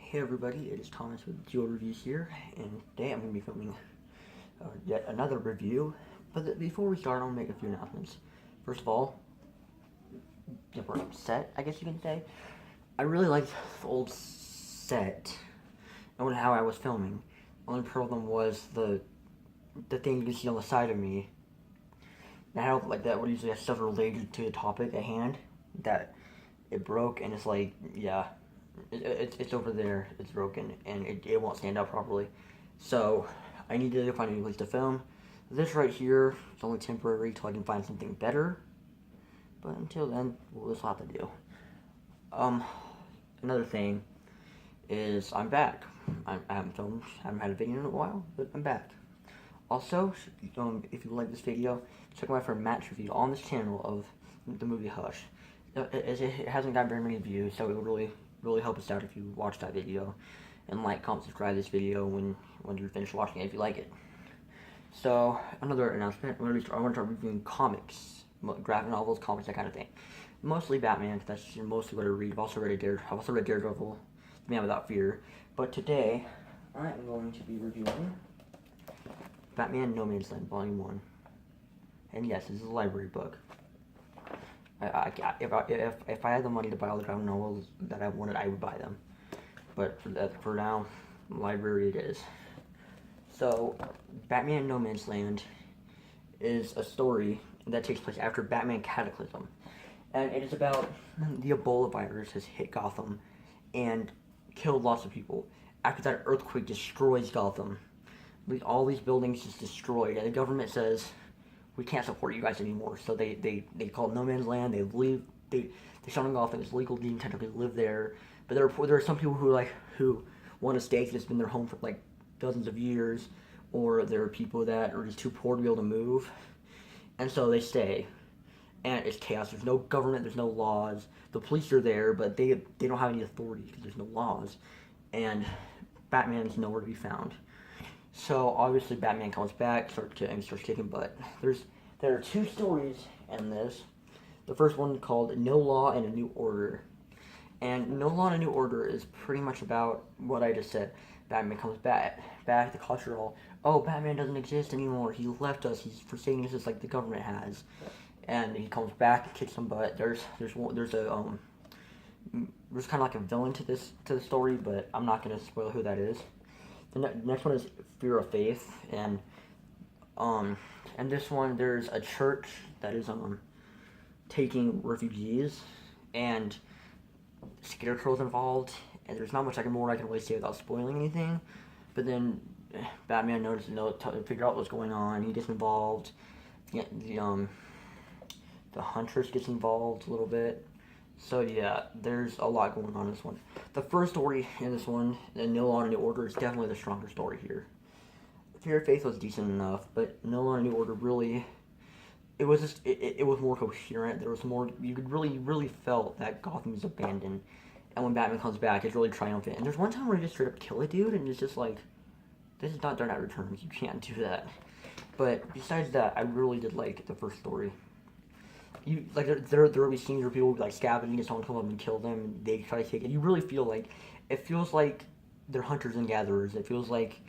Hey everybody, it is Thomas with Geo Reviews here, and today I'm going to be filming yet another review. But before we start, I'll make a few announcements. First of all, different set, I guess you can say. I really liked the old set and how I was filming. The only problem was the thing you can see on the side of me. That had, like, that would usually have stuff related to the topic at hand. That it broke, and it's like, yeah. It's over there, it's broken, and it won't stand up properly. So, I need to find a new place to film. This right here is only temporary till I can find something better. But until then, we'll just have to do. Another thing is I'm back. I haven't filmed, haven't had a video in a while, but I'm back. Also, if you like this video, check my friend Matt's review on this channel of the movie Hush. It hasn't got very many views, so it would really help us out if you watch that video and like, comment, subscribe this video when you finish watching it if you like it. So another announcement: I want to start reviewing comics, graphic novels, comics, that kind of thing. Mostly Batman, because that's mostly what I read. I've also read Daredevil, The Man Without Fear. But today, I am going to be reviewing Batman No Man's Land Volume 1. And yes, this is a library book. If I had the money to buy all the graphic novels that I wanted, I would buy them. But for now, library it is. So, Batman No Man's Land is a story that takes place after Batman Cataclysm. And it is about the Ebola virus has hit Gotham and killed lots of people. After that earthquake destroys Gotham, all these buildings just destroyed, and the government says, we can't support you guys anymore. So they call it No Man's Land. They shut them off, and it's legal to technically live there. But there are some people who want to stay because it's been their home for like dozens of years, or there are people that are just too poor to be able to move, and so they stay. And it's chaos. There's no government. There's no laws. The police are there, but they don't have any authority because there's no laws, and Batman's nowhere to be found. So obviously Batman comes back, starts kicking butt. There are two stories in this. The first one called No Law and a New Order. And No Law and a New Order is pretty much about what I just said. Batman comes back, the cultural, oh, Batman doesn't exist anymore, he left us, he's forsaking us just like the government has. And he comes back and kicks some butt. There's kind of like a villain to the story, but I'm not gonna spoil who that is. The next one is Fear of Faith, and this one there's a church that is taking refugees, and Scarecrow's involved, and there's not much more I can really say without spoiling anything. But then Batman figure out what's going on. He gets involved. The Huntress gets involved a little bit. So yeah, there's a lot going on in this one. The first story in this one, the No Law and New Order, is definitely the stronger story here. Fear of Faith was decent enough, but No Law and New Order really, it was more coherent. There was more, you could really felt that Gotham is abandoned. And when Batman comes back, it's really triumphant. And there's one time where he just straight up kill a dude, and it's just like, this is not Dark Knight Returns, you can't do that. But besides that, I really did like the first story. There will be scenes where people will be like scavenging and someone come up and kill them, and they try to take it. You really feel like, it feels like they're hunters and gatherers. It feels like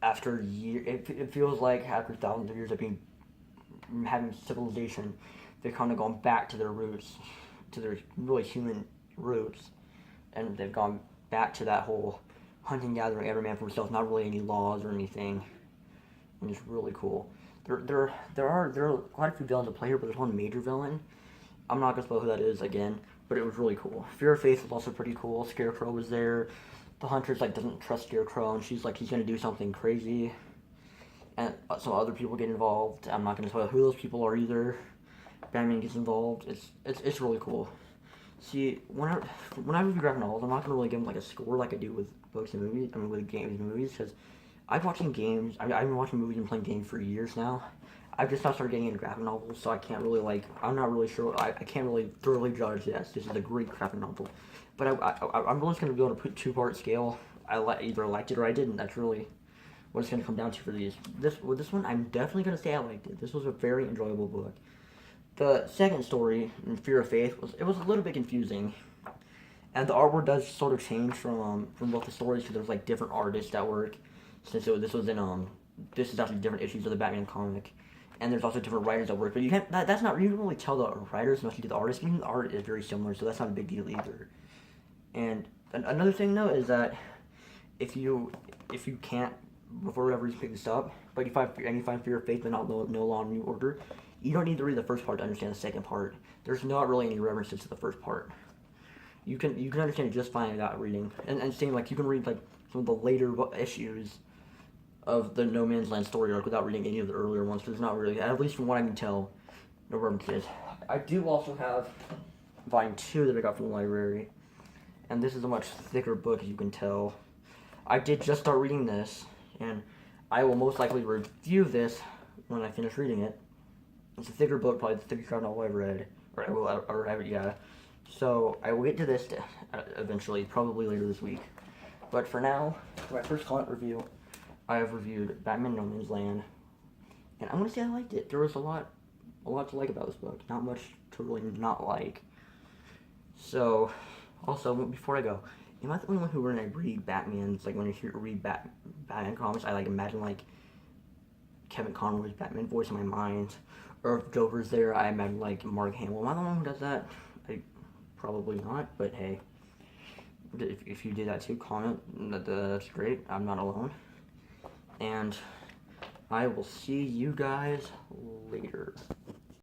after it feels like after thousands of years of having civilization, they're kind of gone back to their roots, to their really human roots, and they've gone back to that whole hunting, gathering, every man for himself, not really any laws or anything, and it's really cool. There are quite a few villains to play here, but there's one major villain. I'm not gonna spoil who that is again, but it was really cool. Fear of Faith was also pretty cool. Scarecrow was there. The Huntress doesn't trust Scarecrow, and she's gonna do something crazy, and some other people get involved. I'm not gonna spoil who those people are either. Batman gets involved. It's really cool. See, when I review graphic novels, I'm not gonna really give them like a score like I do with books and movies. I mean, with games and movies, because I've been watching movies and playing games for years now. I've just now started getting into graphic novels, so I can't really I'm not really sure, I can't really thoroughly judge, yes, this is a great graphic novel. But I'm really just going to be able to put two-part scale. I either liked it or I didn't. That's really what it's going to come down to for these. With this one, I'm definitely going to say I liked it. This was a very enjoyable book. The second story, in Fear of Faith, was a little bit confusing. And the artwork does sort of change from both the stories because there's like different artists that work. This was in this is actually different issues of the Batman comic, and there's also different writers that work. But you can't that's not you don't really tell the writers unless you do the artists. Even the art is very similar, so that's not a big deal either. And another thing though is that if you can't for whatever reason pick this up, but you find Fear of Faith but not No Law New Order, you don't need to read the first part to understand the second part. There's not really any references to the first part. You can understand it just fine without reading. And same like you can read like some of the later issues of the No Man's Land story arc without reading any of the earlier ones. There's not really, at least from what I can tell, no references. I do also have volume 2 that I got from the library, and this is a much thicker book as you can tell. I did just start reading this, and I will most likely review this when I finish reading it. It's a thicker book, probably the thickest graphic novel I've read, or have it, yeah. So I will get to this eventually, probably later this week. But for now, for my first comic review, I have reviewed Batman No Man's Land, and I'm gonna say I liked it. There was a lot to like about this book. Not much to really not like. So, also before I go, am I the only one who when I read Batman's like when I read Batman comics, I like imagine like Kevin Conroy's Batman voice in my mind, or if Joker's there, I imagine like Mark Hamill. Am I the one who does that? Probably not, but hey, if you do that too, comment. That's great. I'm not alone. And I will see you guys later.